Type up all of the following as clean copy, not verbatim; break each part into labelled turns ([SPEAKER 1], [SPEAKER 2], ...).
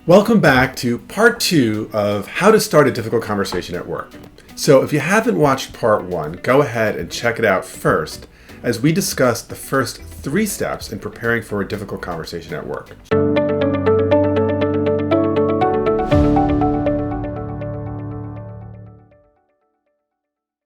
[SPEAKER 1] Welcome back to part 2 of how to start a difficult conversation at work. So if you haven't watched part 1, go ahead and check it out first as we discuss the first 3 steps in preparing for a difficult conversation at work.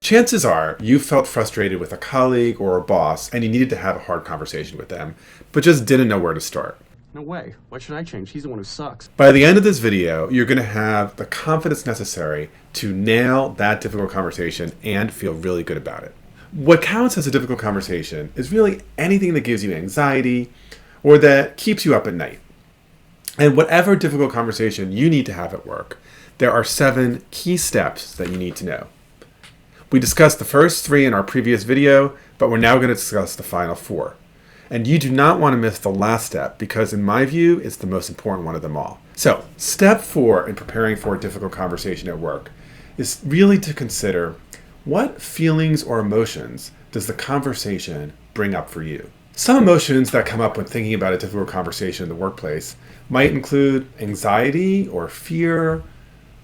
[SPEAKER 1] Chances are you felt frustrated with a colleague or a boss and you needed to have a hard conversation with them, but just didn't know where to start.
[SPEAKER 2] No way. Why should I change? He's the one who sucks.
[SPEAKER 1] By the end of this video, you're going to have the confidence necessary to nail that difficult conversation and feel really good about it. What counts as a difficult conversation is really anything that gives you anxiety or that keeps you up at night. And whatever difficult conversation you need to have at work, there are 7 key steps that you need to know. We discussed the first 3 in our previous video, but we're now going to discuss the final 4. And you do not want to miss the last step because in my view, it's the most important one of them all. So, step 4 in preparing for a difficult conversation at work is really to consider what feelings or emotions does the conversation bring up for you. Some emotions that come up when thinking about a difficult conversation in the workplace might include anxiety or fear,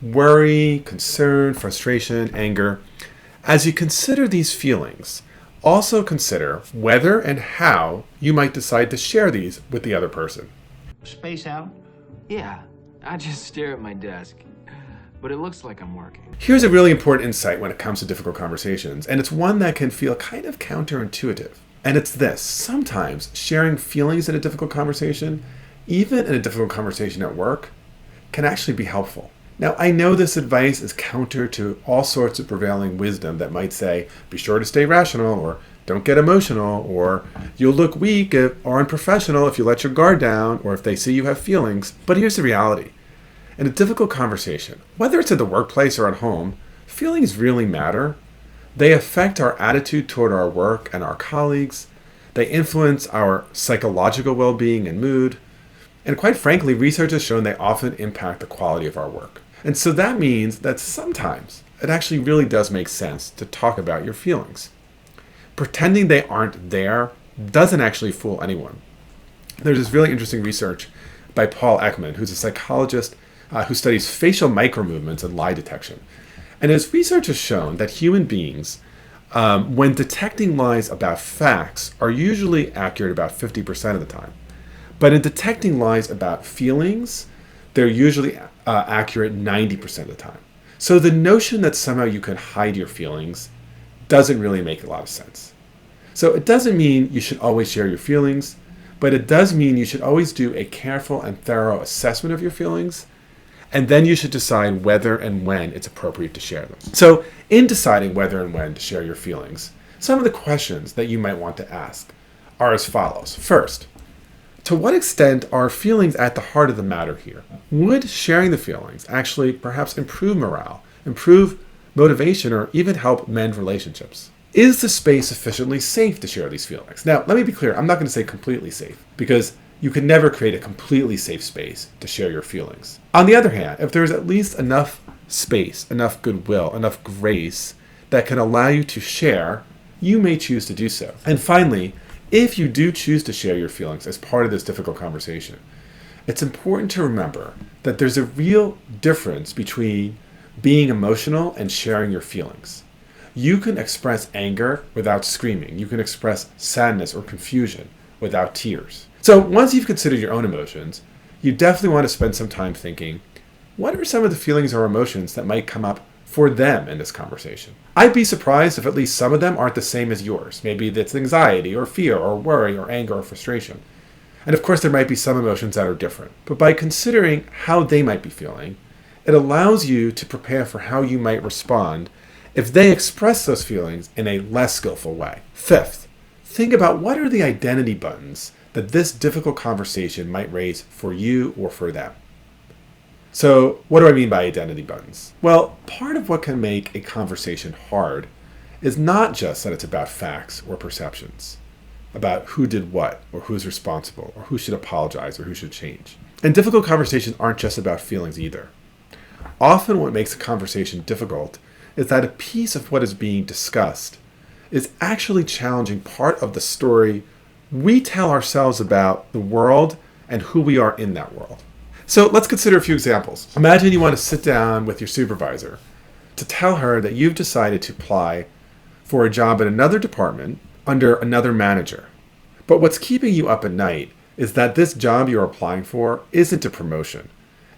[SPEAKER 1] worry, concern, frustration, anger. As you consider these feelings, also consider whether and how you might decide to share these with the other person.
[SPEAKER 3] Space out?
[SPEAKER 4] Yeah, I just stare at my desk, but it looks like I'm working.
[SPEAKER 1] Here's a really important insight when it comes to difficult conversations, and it's one that can feel kind of counterintuitive. And it's this: sometimes sharing feelings in a difficult conversation, even in a difficult conversation at work, can actually be helpful. Now, I know this advice is counter to all sorts of prevailing wisdom that might say, be sure to stay rational, or don't get emotional, or you'll look weak or unprofessional if you let your guard down, or if they see you have feelings. But here's the reality. In a difficult conversation, whether it's at the workplace or at home, feelings really matter. They affect our attitude toward our work and our colleagues. They influence our psychological well-being and mood. And quite frankly, research has shown they often impact the quality of our work. And so that means that sometimes it actually really does make sense to talk about your feelings. Pretending they aren't there doesn't actually fool anyone. There's this really interesting research by Paul Ekman, who's a psychologist who studies facial micromovements and lie detection. And his research has shown that human beings, when detecting lies about facts, are usually accurate about 50% of the time. But in detecting lies about feelings, they're usually accurate 90% of the time. So the notion that somehow you can hide your feelings doesn't really make a lot of sense. So it doesn't mean you should always share your feelings, but it does mean you should always do a careful and thorough assessment of your feelings, and then you should decide whether and when it's appropriate to share them. So in deciding whether and when to share your feelings, some of the questions that you might want to ask are as follows. First, to what extent are feelings at the heart of the matter here? Would sharing the feelings actually perhaps improve morale, improve motivation, or even help mend relationships? Is the space sufficiently safe to share these feelings? Now, let me be clear. I'm not going to say completely safe, because you can never create a completely safe space to share your feelings. On the other hand, if there's at least enough space, enough goodwill, enough grace that can allow you to share, you may choose to do so. And finally, if you do choose to share your feelings as part of this difficult conversation, it's important to remember that there's a real difference between being emotional and sharing your feelings. You can express anger without screaming. You can express sadness or confusion without tears. So once you've considered your own emotions, you definitely want to spend some time thinking, what are some of the feelings or emotions that might come up for them in this conversation? I'd be surprised if at least some of them aren't the same as yours. Maybe that's anxiety or fear or worry or anger or frustration. And of course, there might be some emotions that are different. But by considering how they might be feeling, it allows you to prepare for how you might respond if they express those feelings in a less skillful way. Fifth, think about what are the identity buttons that this difficult conversation might raise for you or for them. So what do I mean by identity buttons? Well, part of what can make a conversation hard is not just that it's about facts or perceptions, about who did what, or who's responsible, or who should apologize, or who should change. And difficult conversations aren't just about feelings either. Often what makes a conversation difficult is that a piece of what is being discussed is actually challenging part of the story we tell ourselves about the world and who we are in that world. So let's consider a few examples. Imagine you want to sit down with your supervisor to tell her that you've decided to apply for a job in another department under another manager. But what's keeping you up at night is that this job you're applying for isn't a promotion.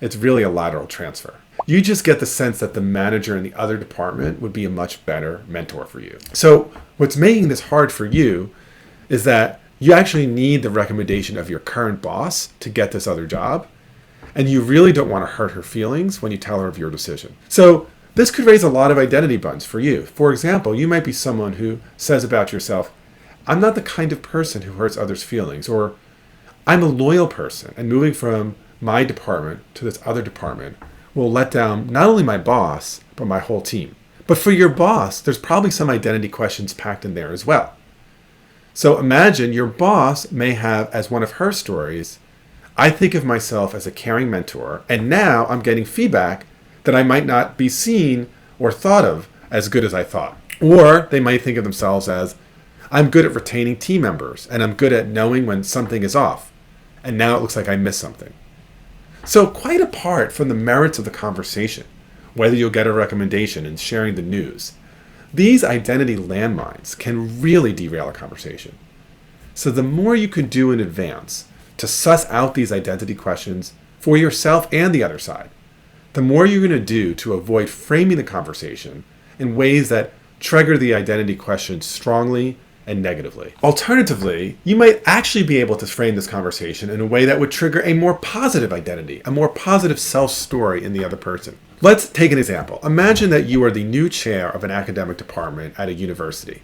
[SPEAKER 1] It's really a lateral transfer. You just get the sense that the manager in the other department would be a much better mentor for you. So what's making this hard for you is that you actually need the recommendation of your current boss to get this other job, and you really don't want to hurt her feelings when you tell her of your decision. So this could raise a lot of identity buns for you. For example, you might be someone who says about yourself, I'm not the kind of person who hurts others' feelings, or I'm a loyal person, and moving from my department to this other department will let down not only my boss, but my whole team. But for your boss, there's probably some identity questions packed in there as well. So imagine your boss may have as one of her stories, I think of myself as a caring mentor, and now I'm getting feedback that I might not be seen or thought of as good as I thought. Or they might think of themselves as, I'm good at retaining team members, and I'm good at knowing when something is off, and now it looks like I missed something. So quite apart from the merits of the conversation, whether you'll get a recommendation and sharing the news, these identity landmines can really derail a conversation. So the more you can do in advance to suss out these identity questions for yourself and the other side, the more you're going to do to avoid framing the conversation in ways that trigger the identity question strongly and negatively. Alternatively, you might actually be able to frame this conversation in a way that would trigger a more positive identity, a more positive self-story in the other person. Let's take an example. Imagine that you are the new chair of an academic department at a university.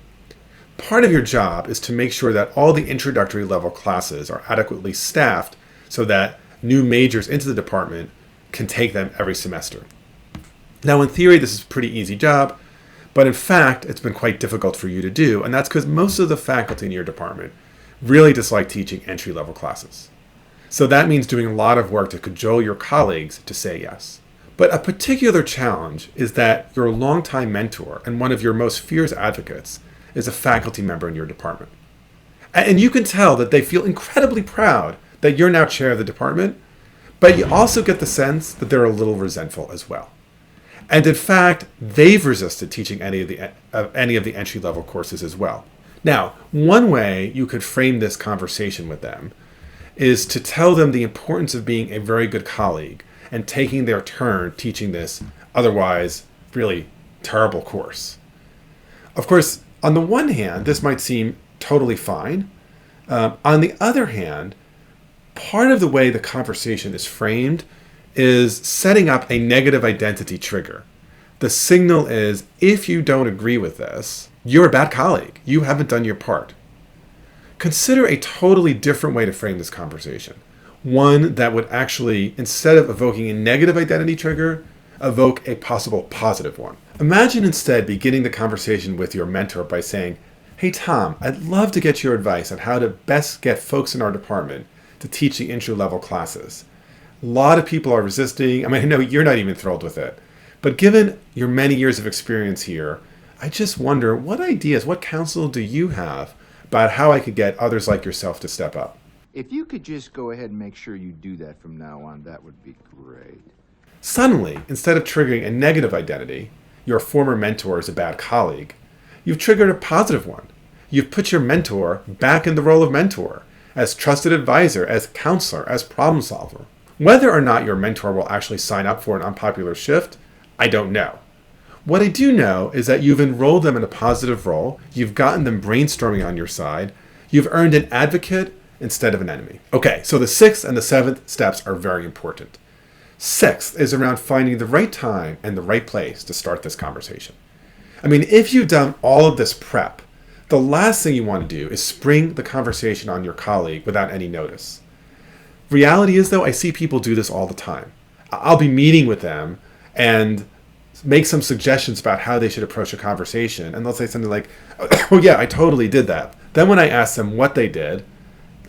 [SPEAKER 1] Part of your job is to make sure that all the introductory level classes are adequately staffed so that new majors into the department can take them every semester. Now, in theory, this is a pretty easy job, but in fact, it's been quite difficult for you to do, and that's because most of the faculty in your department really dislike teaching entry-level classes. So that means doing a lot of work to cajole your colleagues to say yes. But a particular challenge is that your longtime mentor and one of your most fierce advocates is a faculty member in your department. And you can tell that they feel incredibly proud that you're now chair of the department, but you also get the sense that they're a little resentful as well. And in fact, they've resisted teaching any of the entry-level courses as well. Now, one way you could frame this conversation with them is to tell them the importance of being a very good colleague and taking their turn teaching this otherwise really terrible course. Of course, on the one hand, this might seem totally fine. On the other hand, part of the way the conversation is framed is setting up a negative identity trigger. The signal is, if you don't agree with this, you're a bad colleague. You haven't done your part. Consider a totally different way to frame this conversation. One that would actually, instead of evoking a negative identity trigger, evoke a possible positive one. Imagine instead beginning the conversation with your mentor by saying, hey Tom, I'd love to get your advice on how to best get folks in our department to teach the entry-level classes. A lot of people are resisting. I know you're not even thrilled with it. But given your many years of experience here, I just wonder what ideas, what counsel do you have about how I could get others like yourself to step up?
[SPEAKER 3] If you could just go ahead and make sure you do that from now on, that would be great.
[SPEAKER 1] Suddenly, instead of triggering a negative identity, your former mentor is a bad colleague, you've triggered a positive one. You've put your mentor back in the role of mentor, as trusted advisor, as counselor, as problem solver. Whether or not your mentor will actually sign up for an unpopular shift, I don't know. What I do know is that you've enrolled them in a positive role, you've gotten them brainstorming on your side, you've earned an advocate instead of an enemy. Okay, so the 6th and the 7th steps are very important. 6th is around finding the right time and the right place to start this conversation. If you've done all of this prep, the last thing you want to do is spring the conversation on your colleague without any notice. Reality is, though, I see people do this all the time. I'll be meeting with them and make some suggestions about how they should approach a conversation, and they'll say something like, oh yeah, I totally did that. Then when I ask them what they did,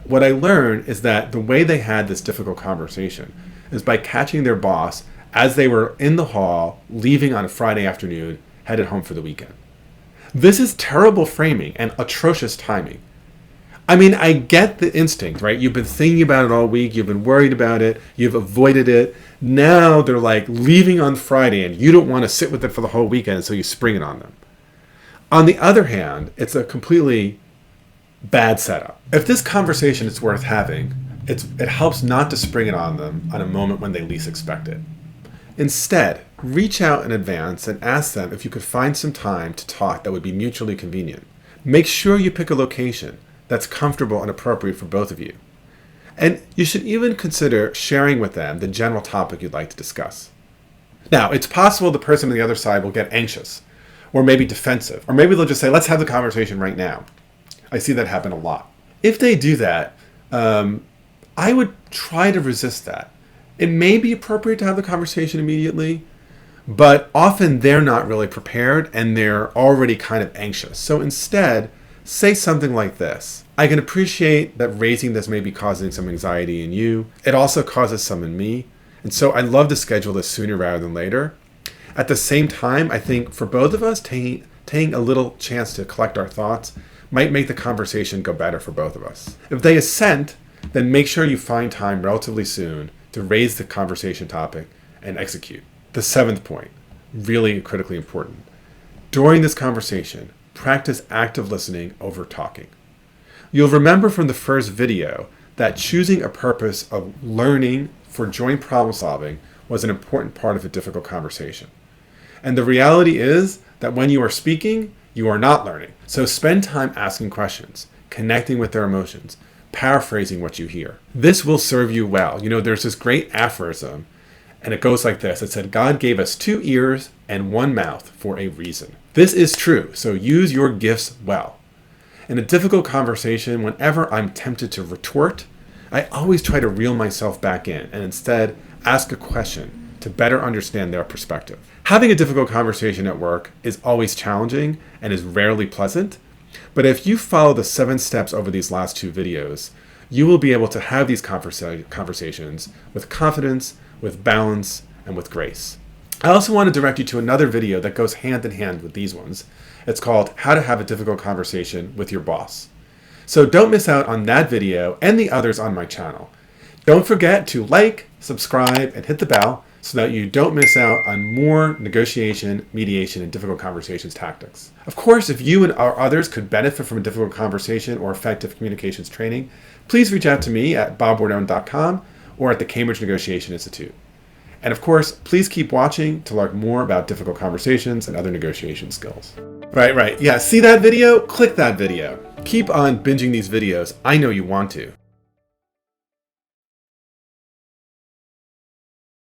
[SPEAKER 1] what I learned is that the way they had this difficult conversation is by catching their boss as they were in the hall, leaving on a Friday afternoon, headed home for the weekend. This is terrible framing and atrocious timing. I mean, I get the instinct, right? You've been thinking about it all week. You've been worried about it. You've avoided it. Now they're like leaving on Friday and you don't want to sit with it for the whole weekend, so you spring it on them. On the other hand, it's a completely bad setup. If this conversation is worth having, it helps not to spring it on them on a moment when they least expect it. Instead, reach out in advance and ask them if you could find some time to talk that would be mutually convenient. Make sure you pick a location that's comfortable and appropriate for both of you. And you should even consider sharing with them the general topic you'd like to discuss. Now, it's possible the person on the other side will get anxious, or maybe defensive, or maybe they'll just say, let's have the conversation right now. I see that happen a lot. If they do that, I would try to resist that. It may be appropriate to have the conversation immediately, but often they're not really prepared and they're already kind of anxious. So instead, say something like this. I can appreciate that raising this may be causing some anxiety in you. It also causes some in me. And so I'd love to schedule this sooner rather than later. At the same time, I think for both of us, taking a little chance to collect our thoughts might make the conversation go better for both of us. If they assent, then make sure you find time relatively soon to raise the conversation topic and execute. The 7th point, really critically important. During this conversation, practice active listening over talking. You'll remember from the first video that choosing a purpose of learning for joint problem solving was an important part of a difficult conversation. And the reality is that when you are speaking, you are not learning. So spend time asking questions, connecting with their emotions, paraphrasing what you hear. This will serve you well. You know, there's this great aphorism, and it goes like this. It said, God gave us 2 ears and 1 mouth for a reason. This is true, so use your gifts well. In a difficult conversation, whenever I'm tempted to retort, I always try to reel myself back in and instead ask a question to better understand their perspective. Having a difficult conversation at work is always challenging and is rarely pleasant, but if you follow the 7 steps over these last 2 videos, you will be able to have these conversations with confidence, with balance, and with grace. I also want to direct you to another video that goes hand in hand with these ones. It's called How to Have a Difficult Conversation with Your Boss. So don't miss out on that video and the others on my channel. Don't forget to like, subscribe, and hit the bell so that you don't miss out on more negotiation, mediation, and difficult conversations tactics. Of course, if you and our others could benefit from a difficult conversation or effective communications training, please reach out to me at bobbordone.com or at the Cambridge Negotiation Institute. And of course, please keep watching to learn more about difficult conversations and other negotiation skills. Right. Yeah, see that video? Click that video. Keep on binging these videos. I know you want to.